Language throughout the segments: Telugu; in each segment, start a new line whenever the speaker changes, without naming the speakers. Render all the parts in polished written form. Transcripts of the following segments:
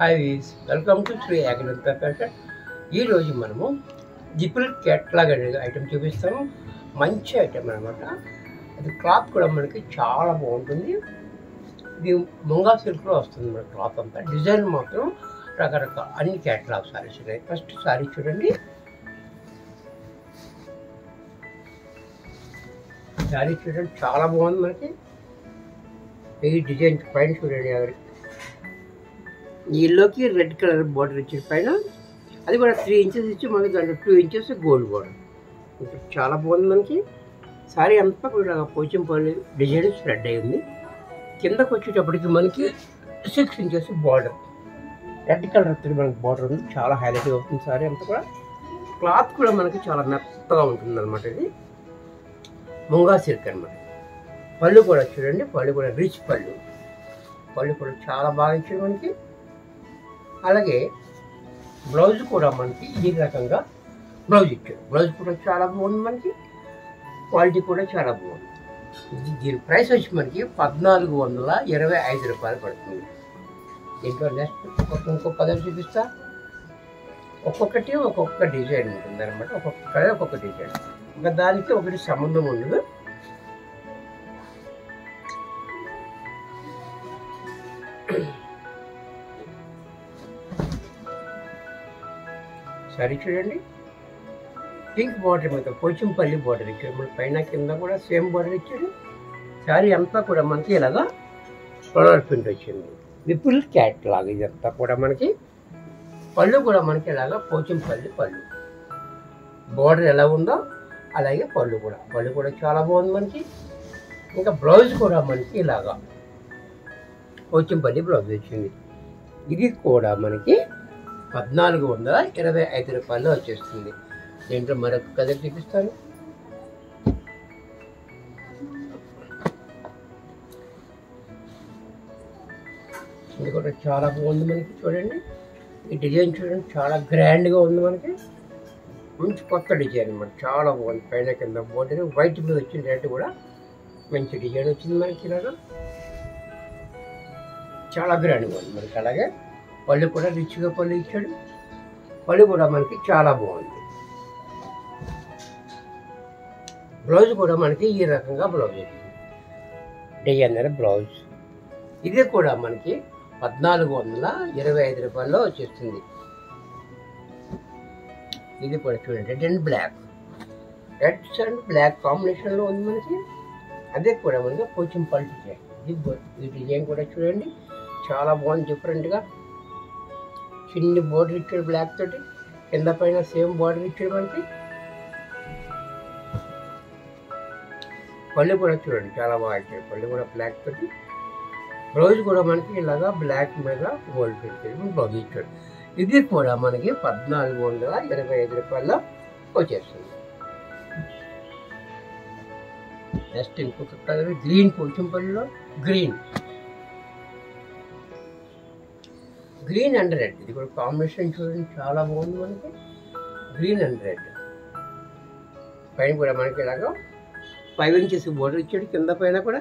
Hi, welcome to Sri Ekadantha Fashions. ఈ రోజు మనము జిపుల్ కేటలాగ్ అనే ఐటమ్ చూపిస్తాము. మంచి ఐటమ్ అన్నమాట. అది క్లాత్ కూడా మనకి చాలా బాగుంటుంది. ఇది ముంగా సిల్క్లో వస్తుంది మన క్లాత్ అంతా. డిజైన్ మాత్రం రకరకాల అన్ని కేటలాగ్ సారీస్ ఉన్నాయి. ఫస్ట్ సారీ చూడండి. సారీ చూడండి చాలా బాగుంది మనకి. ఈ డిజైన్ పైన చూడండి, ఎల్లోకి రెడ్ కలర్ బార్డర్ ఇచ్చిన పైన అది కూడా 3 ఇంచెస్ ఇచ్చి మనకి దాంట్లో 2 ఇంచెస్ గోల్డ్ బార్డర్. చాలా బాగుంది మనకి. సారీ అంతా కూడా పోచంపల్లి డిజైన్ స్ప్రెడ్ అయ్యింది. కిందకు వచ్చేటప్పటికి మనకి 6 ఇంచెస్ బార్డర్, రెడ్ కలర్ మనకి బార్డర్ ఉంది. చాలా హైలైట్ అవుతుంది సారీ అంతా కూడా. క్లాత్ కూడా మనకి చాలా మెత్తగా ఉంటుంది అనమాట. ఇది ముంగా సిల్క్ అనమాట. పళ్ళు కూడా చూడండి, పళ్ళు కూడా రిచ్ పళ్ళు. పళ్ళు కూడా చాలా బాగా ఇచ్చాడు మనకి. అలాగే బ్లౌజ్ కూడా మనకి ఈ రకంగా బ్లౌజ్ ఇచ్చాడు. బ్లౌజ్ కూడా చాలా బాగుంది మనకి. క్వాలిటీ కూడా చాలా బాగుంది. దీని ప్రైస్ వచ్చి మనకి 1425 రూపాయలు పడుతుంది. దీంట్లో నెక్స్ట్ ఇంకో కలర్ చూపిస్తా. ఒక్కొక్కటి ఒక్కొక్క డిజైన్ ఉంటుంది అనమాట. ఒక్కొక్క కలర్ ఒక్కొక్క డిజైన్. ఇంకా దానికి ఒకటి సంబంధం ఉండదు. సారీ చూడండి, పింక్ బార్డర్ మీద పోచంపల్లి బార్డర్ ఇచ్చాడు. మన పైన కింద కూడా సేమ్ బార్డర్ ఇచ్చాడు. సారీ అంతా కూడా మనకి ఇలాగా ఫ్లవర్ ప్రింట్ వచ్చింది. విపుల్ క్యాట్లాగ్ ఇదంతా కూడా మనకి. పళ్ళు కూడా మనకి ఇలాగా పోచంపల్లి పళ్ళు. బార్డర్ ఎలా ఉందో అలాగే పళ్ళు కూడా చాలా బాగుంది మనకి. ఇంకా బ్లౌజ్ కూడా మనకి ఇలాగా పోచంపల్లి బ్లౌజ్ వచ్చింది. ఇది కూడా మనకి 1425 రూపాయల్లో వచ్చేస్తుంది. దీంట్లో మరొక కలర్ చూపిస్తాను. ఇది కూడా చాలా బాగుంది మనకి. చూడండి ఈ డిజైన్ చూడండి, చాలా గ్రాండ్గా ఉంది మనకి. మంచి కొత్త డిజైన్ అనమాట. చాలా బాగుంది. పైన కింద బోర్డర్ వైట్ మీద వచ్చింది. రెడ్ కూడా మంచి డిజైన్ వచ్చింది మనకి. ఇలాగా చాలా గ్రాండ్గా ఉంది మనకి. అలాగే పళ్ళు కూడా రిచ్గా పళ్ళు ఇచ్చాడు. పళ్ళు కూడా మనకి చాలా బాగుంది. బ్లౌజ్ కూడా మనకి ఈ రకంగా బ్లౌజ్ వచ్చింది. Designer blouse. ఇది కూడా మనకి 1425 రూపాయల్లో వచ్చేస్తుంది. ఇది కూడా చూడండి, red and black. Red and black కాంబినేషన్లో ఉంది మనకి. అదే కూడా మనకి పోచంపల్లి డిజైన్. ఈ డిజైన్ కూడా చూడండి చాలా బాగుంది. డిఫరెంట్గా చిన్ని బోర్డర్ ఇచ్చాడు బ్లాక్ తోటి. కింద పైన సేమ్ బోర్డర్ ఇచ్చాడు మనకి. పళ్ళు కూడా చూడండి చాలా బాగా ఇచ్చాడు. పళ్ళు కూడా బ్లాక్ తోటి. బ్లౌజ్ కూడా మనకి ఇలాగా బ్లాక్ మీద గోల్డ్ ప్రింట్ బ్లౌజ్ ఇచ్చాడు. ఇది కూడా మనకి 1425 రూపాయల్లో వచ్చేస్తుంది. నెక్స్ట్ ఇంకొక కలర్ గ్రీన్ పోచంపల్లిలో గ్రీన్ అండ్ రెడ్. ఇది కూడా కాంబినేషన్ చూడండి చాలా బాగుంది మనకి. Green and red. పైన కూడా మనకి ఇలాగా 5 ఇంచెస్ బోర్డర్ ఇచ్చాడు. కింద పైన కూడా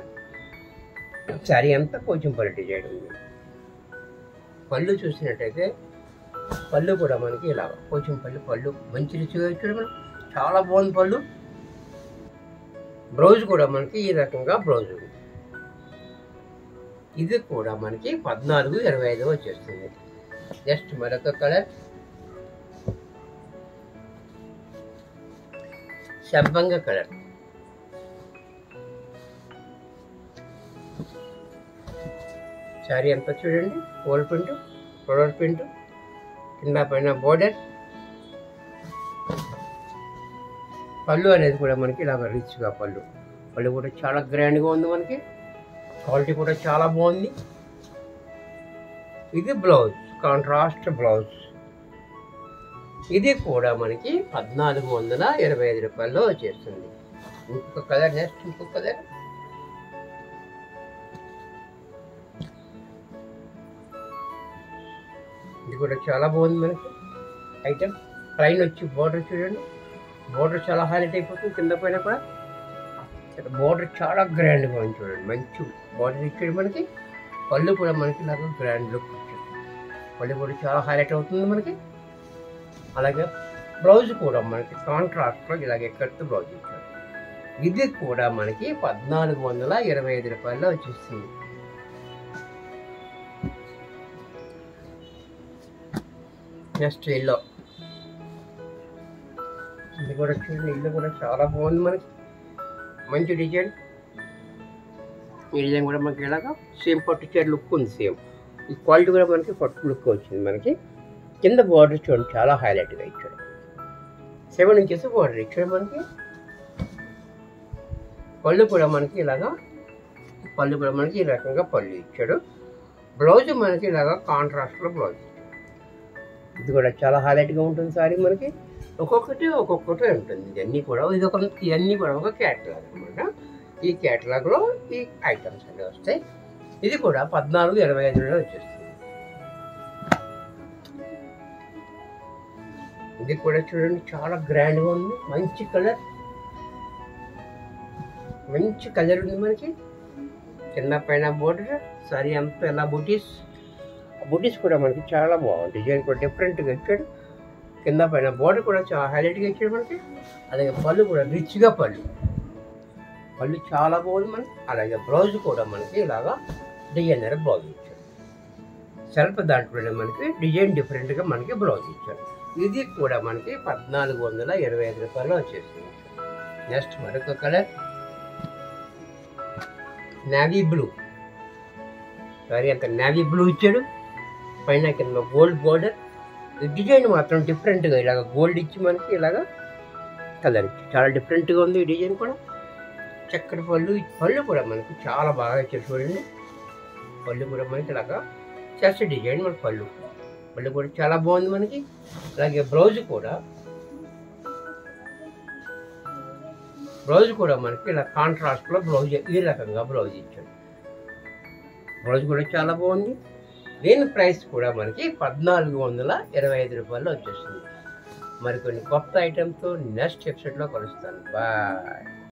సారీ అంతా పోచంపల్లి డిజైన్ ఉంది. పళ్ళు చూసినట్టయితే పళ్ళు కూడా మనకి ఇలాగ పోచంపల్లి పళ్ళు మంచి రుచిగా ఇచ్చాడు మనం. చాలా బాగుంది పళ్ళు. బ్లౌజ్ కూడా మనకి ఈ రకంగా బ్లౌజ్ ఉంది. ఇది కూడా మనకి 1425 వచ్చేస్తుంది. జస్ట్ మరొక కలర్ శంబంగ కలర్. సారీ అంతా చూడండి గోల్డ్ ప్రింట్, ఫ్లవర్ ప్రింట్, కింద పైన బోర్డర్. పళ్ళు అనేది కూడా మనకి ఇలా రిచ్గా పళ్ళు కూడా చాలా గ్రాండ్గా ఉంది మనకి. క్వాలిటీ కూడా చాలా బాగుంది. ఇది బ్లౌజ్, కాంట్రాస్ట్ బ్లౌజ్. ఇది కూడా మనకి 1425 రూపాయల్లో వచ్చేస్తుంది. ఇంకొక కలర్ నెక్స్ట్ ఇంకొక కలర్ ఇది కూడా చాలా బాగుంది మనకి ఐటమ్. ప్లైన్ వచ్చి బోర్డర్ చూడండి, బోర్డర్ చాలా హైలైట్ అయిపోతుంది. కింద పైన కూడా బోర్డర్ చాలా గ్రాండ్గా ఉంది చూడండి. మంచి బోర్డర్ ఇచ్చాడు మనకి. పళ్ళు కూడా మనకి నాకు గ్రాండ్ లుక్ వచ్చింది. పళ్ళు కూడా చాలా హైలైట్ అవుతుంది మనకి. అలాగే బ్లౌజ్ కూడా మనకి కాంట్రాస్ట్లో ఇలాగ ఎక్కడితో బ్లౌజ్ ఇచ్చారు. ఇది కూడా మనకి 1425 రూపాయల్లో వచ్చేస్తుంది. నెక్స్ట్ ఎల్లో, ఇది కూడా చూడండి, ఇల్లు కూడా చాలా బాగుంది మనకి, మంచి డిజైన్. ఈ డిజైన్ కూడా మనకి ఇలాగా సేమ్ పట్టు చీర లుక్ ఉంది. సేమ్ ఈ క్వాలిటీ కూడా మనకి పట్టు లుక్ వచ్చింది మనకి. కింద బార్డర్ చూడండి చాలా హైలైట్గా ఇచ్చాడు. 7 ఇంచెస్ బార్డర్ ఇచ్చాడు మనకి. పళ్ళు కూడా మనకి ఇలాగా, పళ్ళు కూడా మనకి ఈ రకంగా పళ్ళు ఇచ్చాడు. బ్లౌజ్ మనకి ఇలాగా కాంట్రాస్ట్లో బ్లౌజ్ ఇచ్చాడు. ఇది కూడా చాలా హైలైట్గా ఉంటుంది సారీ మనకి. ఒక్కొక్కటి ఉంటుంది. ఇవన్నీ కూడా ఇవన్నీ కూడా ఒక క్యాటలాగ్ అనమాట. ఈ క్యాటలాగ్లో ఈ ఐటమ్స్ అన్నీ వస్తాయి. ఇది కూడా 1425లో వచ్చేస్తుంది. ఇది కూడా చూడండి చాలా గ్రాండ్గా ఉంది. మంచి కలర్ ఉంది మనకి. కింద పైన బోర్డర్, సారీ అంతా ఎలా బూటీస్ కూడా మనకి చాలా బాగుంది. డిజైన్ కూడా డిఫరెంట్గా ఇచ్చాడు. కింద పైన బోర్డర్ కూడా చాలా హైలైట్గా ఇచ్చాడు మనకి. అలాగే పళ్ళు కూడా రిచ్గా పళ్ళు చాలా బాగుంది మనకి. అలాగే బ్లౌజ్ కూడా మనకి ఇలాగా డిజైనర్ బ్లౌజ్ ఇచ్చాడు. సెల్ఫ్ దాంట్లోనే మనకి డిజైన్ డిఫరెంట్గా మనకి బ్లౌజ్ ఇచ్చాడు. ఇది కూడా మనకి 1425 రూపాయలు వచ్చేస్తుంది. నెక్స్ట్ మరొక కలర్ నేవీ బ్లూ. సారీ అంత నేవీ బ్లూ ఇచ్చాడు. పైన కింద గోల్డ్ బోర్డర్. డిజైన్ మాత్రం డిఫరెంట్గా ఇలాగ గోల్డ్ ఇచ్చి మనకి ఇలాగా కలర్ ఇచ్చి చాలా డిఫరెంట్గా ఉంది. ఈ డిజైన్ కూడా చక్కటి పళ్ళు కూడా మనకి చాలా బాగా ఇచ్చారు చూడండి. పళ్ళు కూడా మనకి ఇలాగా చెస్ట్ డిజైన్ మన పళ్ళు కూడా చాలా బాగుంది మనకి. అలాగే బ్లౌజ్ కూడా మనకి ఇలా కాంట్రాస్ట్లో బ్లౌజ్ ఈ రకంగా బ్లౌజ్ ఇచ్చాడు. బ్లౌజ్ కూడా చాలా బాగుంది. దీని ప్రైస్ కూడా మనకి 1425 రూపాయల్లో వచ్చేస్తుంది. మరికొన్ని కొత్త ఐటమ్తో నెక్స్ట్ ఎపిసోడ్లో కలుస్తాను. బాయ్.